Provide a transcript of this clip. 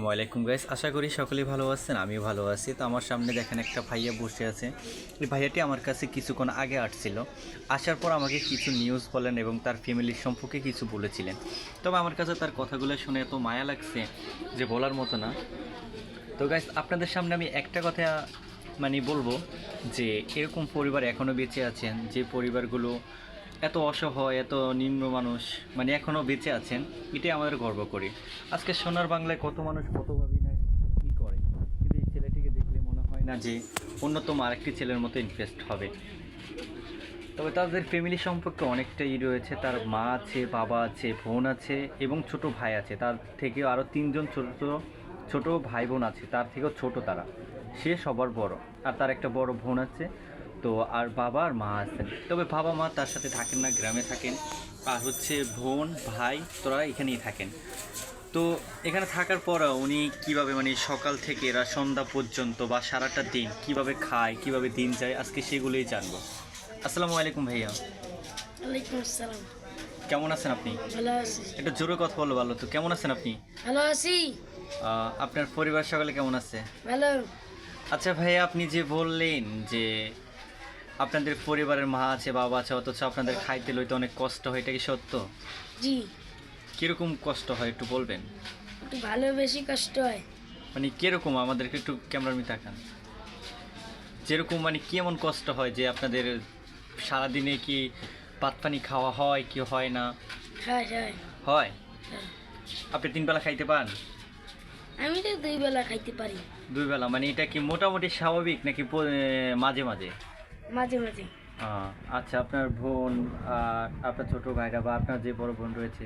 ওয়ালাইকুম গাইস, আশা করি সকলেই ভালো আছেন। আমিও ভালো আছি। তো আমার সামনে দেখেন একটা ভাইয়া বসে আছে। এই ভাইয়াটি আমার কাছে কিছুক্ষণ আগে আসছিল। আসার পর আমাকে কিছু নিউজ বলেন এবং তার ফ্যামিলির সম্পর্কে কিছু বলেছিলেন। তবে আমার কাছে তার কথাগুলো শুনে এত মায়া লাগছে যে বলার মতো না। তো গাইস, আপনাদের সামনে আমি একটা কথা বলবো যে এরকম পরিবার এখনও বেঁচে আছেন, যে পরিবারগুলো এত অসহায়, এত নিম্ন মানুষ এখনও বেঁচে আছেন, এটাই আমাদের গর্ব করি। আজকে সোনার বাংলায় কত মানুষ কতভাবেই না কী করে, কিন্তু এই ছেলেটিকে দেখলে মনে হয় না যে অন্যতম আরেকটি ছেলের মতো ইনভেস্ট হবে। তবে তাদের ফ্যামিলি সম্পর্কে অনেকটাই রয়েছে। তার মা আছে, বাবা আছে, বোন আছে এবং ছোট ভাই আছে। তার থেকেও আরও তিনজন ছোট ভাই বোন আছে, তার থেকেও ছোট তারা। সে সবার বড়, আর তার একটা বড় বোন আছে। তো আর বাবা আর মা আছেন। তবে বাবা মা তার সাথে থাকেন না, গ্রামে থাকেন। আর বোন ভাই তোরা এখানেই থাকেন। তো এখানে থাকার পরও উনি কীভাবে সকাল থেকে এরা সন্ধ্যা পর্যন্ত বা সারাটা দিন কিভাবে খায়, কিভাবে দিন যায়, আজকে সেগুলোই জানবো। আসসালামু আলাইকুম ভাইয়া। ওয়ালাইকুম আসসালাম। কেমন আছেন আপনি? ভালো আছি। একটু জোরে কথা বলো। ভালো তো, কেমন আছেন আপনি? ভালো আছি। আপনার পরিবার সকলে কেমন আছে? ভালো। আচ্ছা ভাইয়া, আপনি যে বললেন যে আপনাদের পরিবারের মা আছে, বাবা আছে, অথচ আপনাদের খাইতে লইতে অনেক কষ্ট হয়, এটা কি সত্য? জি। কীরকম কষ্ট হয় একটু বলবেন? একটু ভালো বেশি কষ্ট হয়। কীরকম, আমাদেরকে একটু ক্যামেরার মি তাকান। যেরকম কি এমন কষ্ট হয় যে আপনাদের সারাদিনে কি ভাত পানি খাওয়া হয় কি হয় না? হয় হয় হয়। হয়। আপনি 3 বেলা খাইতে পান? আমি তো 2 বেলা খাইতে পারি। 2 বেলা, এটা কি মোটামুটি স্বাভাবিক নাকি মাঝে মাঝে? মাঝে মাঝে। আচ্ছা, আপনার বোন আর আপনার ছোট ভাইরা বা আপনার যে বড় বোন রয়েছে,